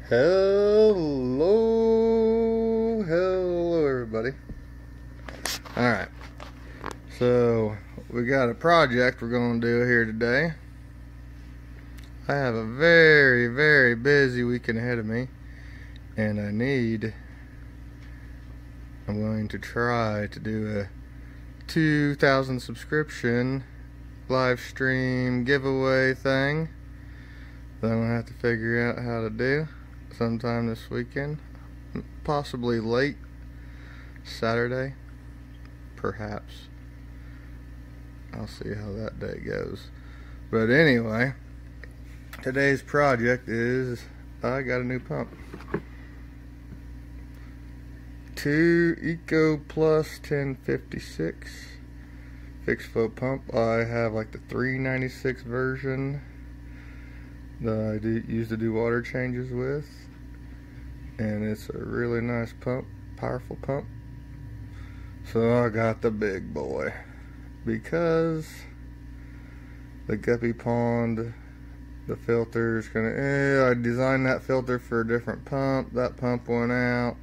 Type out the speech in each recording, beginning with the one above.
Hello everybody. Alright, so we got a project we're going to do here today. I have a very busy weekend ahead of me, and I'm going to try to do a 2,000 subscription live stream giveaway thing that I'm going to have to figure out how to do sometime this weekend, possibly late Saturday, perhaps. I'll see how that day goes. But anyway, today's project is I got a new pump. 2 Eco Plus 1056 fixed flow pump. I have like the 396 version that I used to do water changes with, and it's a really nice pump, powerful pump. So I got the big boy because the Guppy pond, the filter is gonna, I designed that filter for a different pump. That pump went out.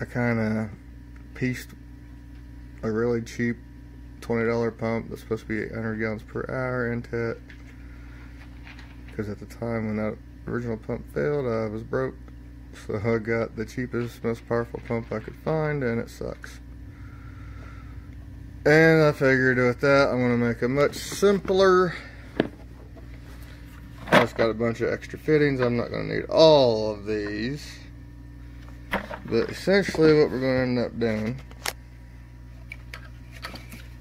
I kinda pieced a really cheap $20 pump that's supposed to be 800 gallons per hour into it, because at the time when that original pump failed, I was broke. So I got the cheapest, most powerful pump I could find, and it sucks. And I figured with that, I'm going to make a much simpler. I just got a bunch of extra fittings. I'm not going to need all of these. But essentially what we're going to end up doing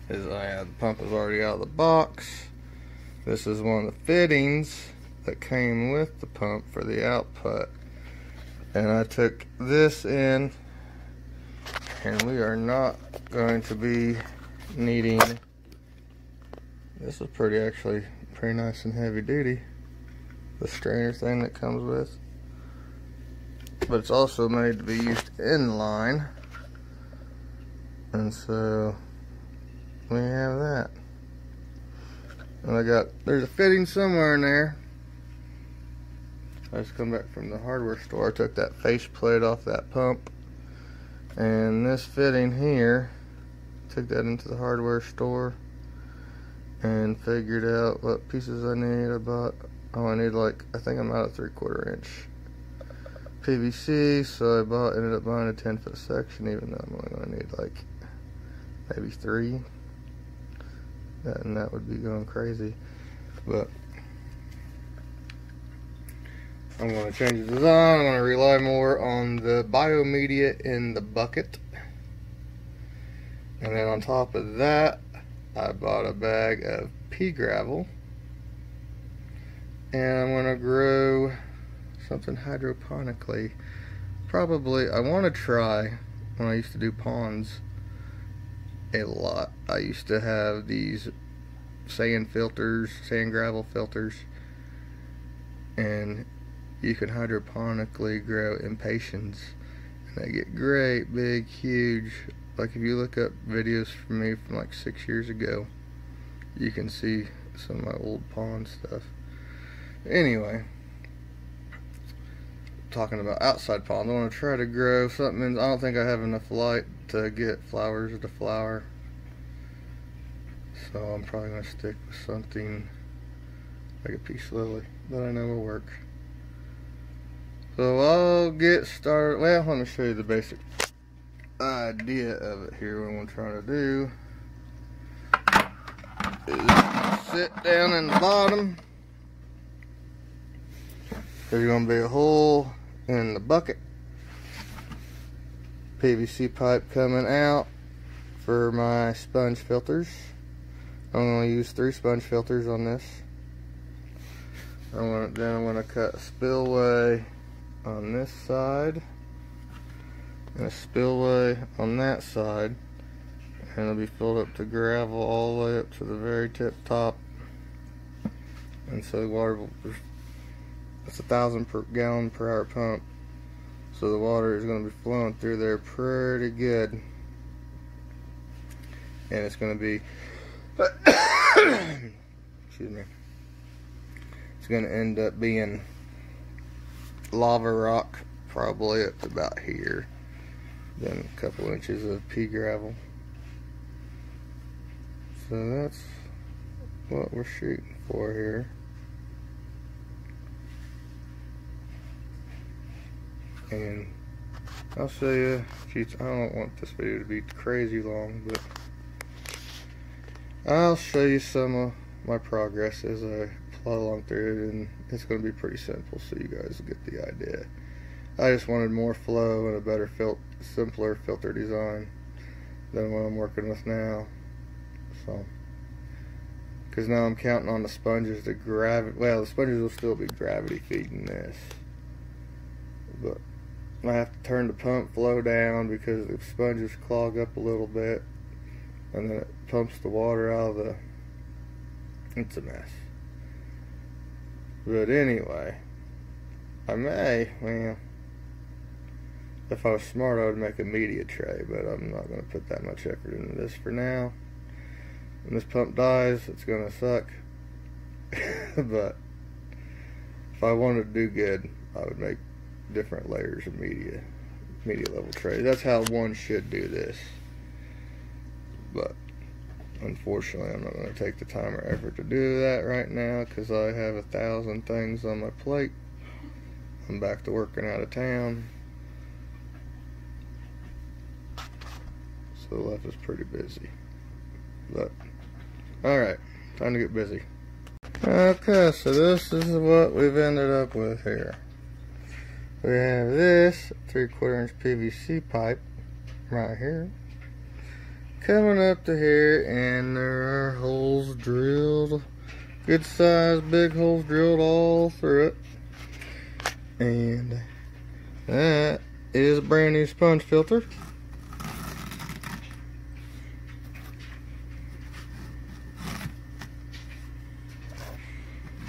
is the pump is already out of the box. This is one of the fittings that came with the pump for the output, and I took this in, and we are not going to be needing, this is actually pretty nice and heavy duty, the strainer thing that comes with, but it's also made to be used inline, and so we have that. And there's a fitting somewhere in there. I just come back from the hardware store. I took that faceplate off that pump, and this fitting here, took that into the hardware store and figured out what pieces I need. I need I think I'm out of 3/4 inch PVC, so I ended up buying a 10-foot section, even though I'm only going to need maybe 3. And that would be going crazy. But I'm going to change the design. I'm going to rely more on the biomedia in the bucket. And then on top of that, I bought a bag of pea gravel. And I'm going to grow something hydroponically. Probably, I want to try, when I used to do ponds a lot, I used to have these sand gravel filters, and you can hydroponically grow impatiens, and they get great, big, huge. Like if you look up videos from me from like 6 years ago, you can see some of my old pond stuff. Anyway, talking about outside ponds, I want to try to grow something. I don't think I have enough light to get flowers to flower, so I'm probably going to stick with something like a peace lily that I know will work. So I'll get started. Well, let me show you the basic idea of it here. What I'm trying to do is sit down in the bottom. There's going to be a hole in the bucket, PVC pipe coming out for my sponge filters. I'm going to use 3 sponge filters on this. Then I'm going to cut a spillway on this side and a spillway on that side, and it'll be filled up to gravel all the way up to the very tip top. And so the water will, it's a 1,000 gallon per hour pump, so the water is going to be flowing through there pretty good, and it's going to be excuse me, it's going to end up being lava rock, probably up to about here. Then a couple inches of pea gravel. So that's what we're shooting for here. And I'll show you, I don't want this video to be crazy long, but I'll show you some of my progress as I plod along through it, and it's going to be pretty simple so you guys will get the idea. I just wanted more flow and a better, simpler filter design than what I'm working with now. So, because now I'm counting on the sponges to the sponges will still be gravity feeding this, but I have to turn the pump flow down because the sponges clog up a little bit, and then it pumps the water out of the, it's a mess. But anyway, well, if I was smart I would make a media tray, but I'm not going to put that much effort into this for now. When this pump dies, it's going to suck. But if I wanted to do good, I would make different layers of media level trays. That's how one should do this. But unfortunately, I'm not going to take the time or effort to do that right now because I have 1,000 things on my plate. I'm back to working out of town, so life is pretty busy. But alright, time to get busy. Okay, so this is what we've ended up with here. We have this 3/4 inch PVC pipe right here coming up to here, and there are holes drilled, good size big holes drilled all through it, and that is a brand new sponge filter.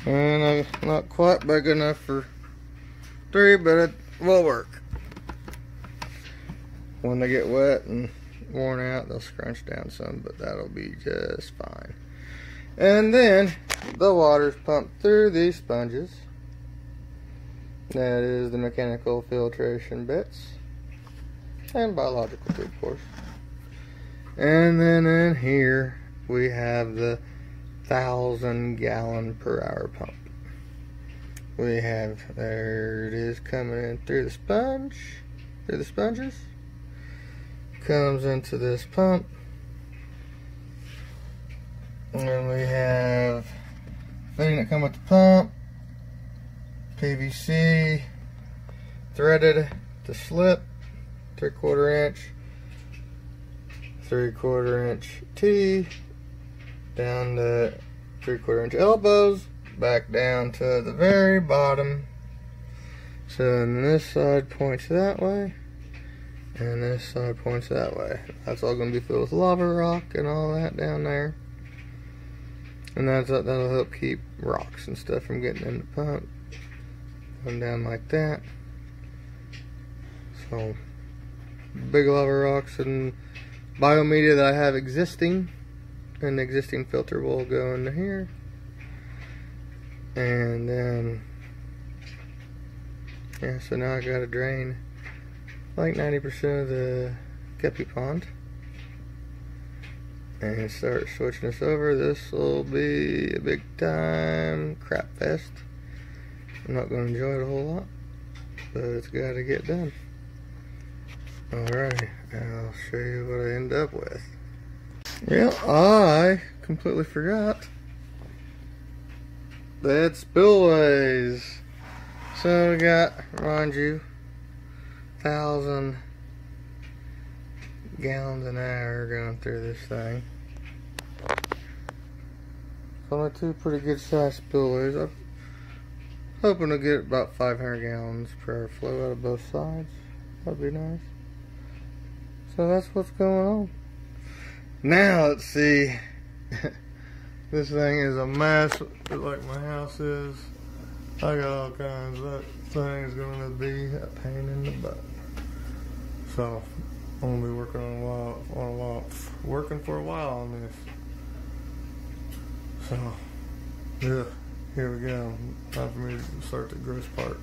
And not quite big enough for 3, but it will work. When they get wet and worn out, they'll scrunch down some, but that'll be just fine. And then the water's pumped through these sponges. That is the mechanical filtration bits, and biological too, of course. And then in here we have the 1,000 gallon per hour pump. We have, there it is, coming in through the sponges, comes into this pump, and then we have thing that come with the pump, PVC threaded to slip, 3/4 inch, 3/4 inch T, down to 3/4 inch elbows, back down to the very bottom. So then this side points that way, and this side points that way. That's all going to be filled with lava rock and all that down there. And that'll help keep rocks and stuff from getting in the pump. Going down like that. So, big lava rocks and biomedia that I have existing. And the existing filter will go into here. And then, yeah, so now I gotta drain like 90% of the Guppy pond. And start switching this over. This will be a big time crap fest. I'm not going to enjoy it a whole lot, but it's got to get done. Alrighty, I'll show you what I end up with. Well, I completely forgot that spillways. So we got, remind you, 1,000 gallons an hour going through this thing. Only 2 pretty good sized spillways. I'm hoping to get about 500 gallons per hour flow out of both sides. That'd be nice. So that's what's going on. Now let's see. This thing is a mess, like my house is. I got all kinds. That thing is going to be a pain in the butt. So I'm gonna be working working for a while on this. So yeah, here we go. Time for me to start the gross part.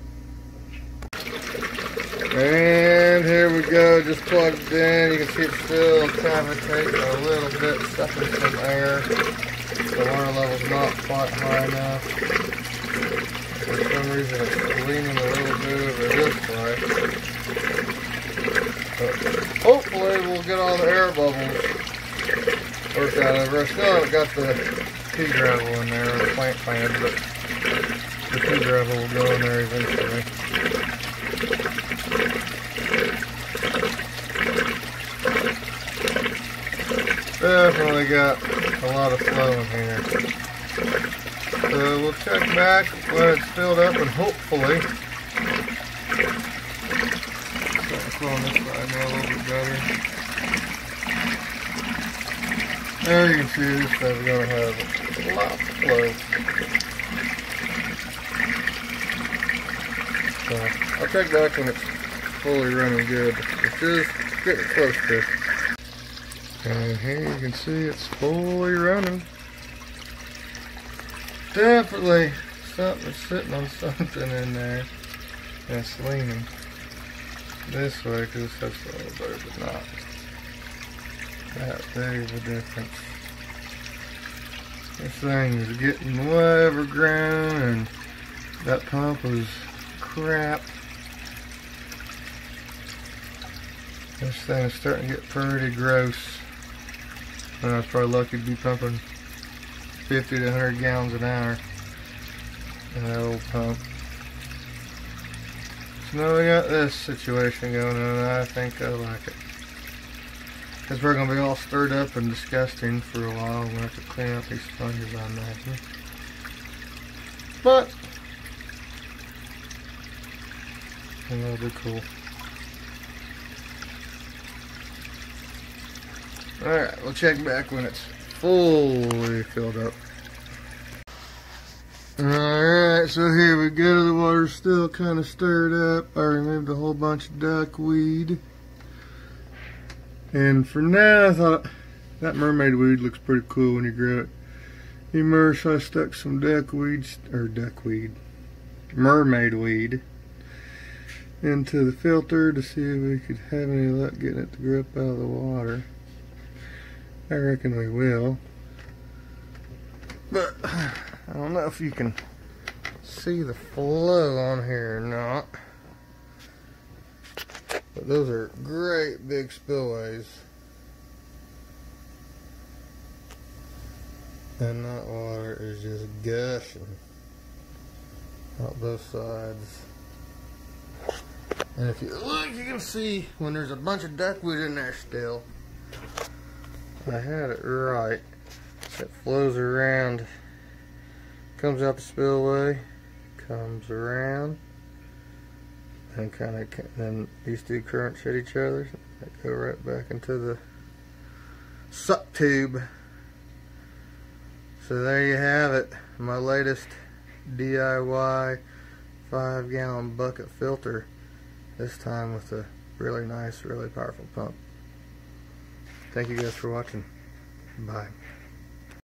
And here we go, just plugged it in. You can see it's still cavitating a little bit, sucking some air. The water level's not quite high enough. For some reason it's leaning a little bit over this way. But hopefully we'll get all the air bubbles worked out of it. I still haven't got the pea gravel in there, or the plant pan, but the pea gravel will go in there eventually. Definitely got a lot of flow in here. So we'll check back when it's filled up, and hopefully start flowing this side now a little bit better. There you can see this side's going to have a lot of flow. So I'll check back when it's fully running good, which is getting close to. And here you can see it's fully running. Definitely something's sitting on something in there. And it's leaning this way because that's a little better, but not that big of a difference. This thing is getting way overgrown, and that pump was crap. This thing is starting to get pretty gross. And I was probably lucky to be pumping 50 to 100 gallons an hour in that old pump. So now we got this situation going on, and I think I like it. Because we're going to be all stirred up and disgusting for a while. We're going to have to clean up these sponges, I imagine. But that'll be cool. Alright, we'll check back when it's fully filled up. Alright, so here we go. The water's still kind of stirred up. I removed a whole bunch of duckweed. And for now, I thought that mermaid weed looks pretty cool when you grow it. So I stuck some mermaid weed into the filter to see if we could have any luck getting it to grow up out of the water. I reckon we will. But I don't know if you can see the flow on here or not. But those are great big spillways. And that water is just gushing out both sides. And if you look, you can see when there's a bunch of duckweed in there still. I had it right. So it flows around, comes out the spillway, comes around, and then these two currents hit each other. They go right back into the suck tube. So there you have it, my latest DIY 5-gallon bucket filter. This time with a really nice, really powerful pump. Thank you guys for watching. Bye.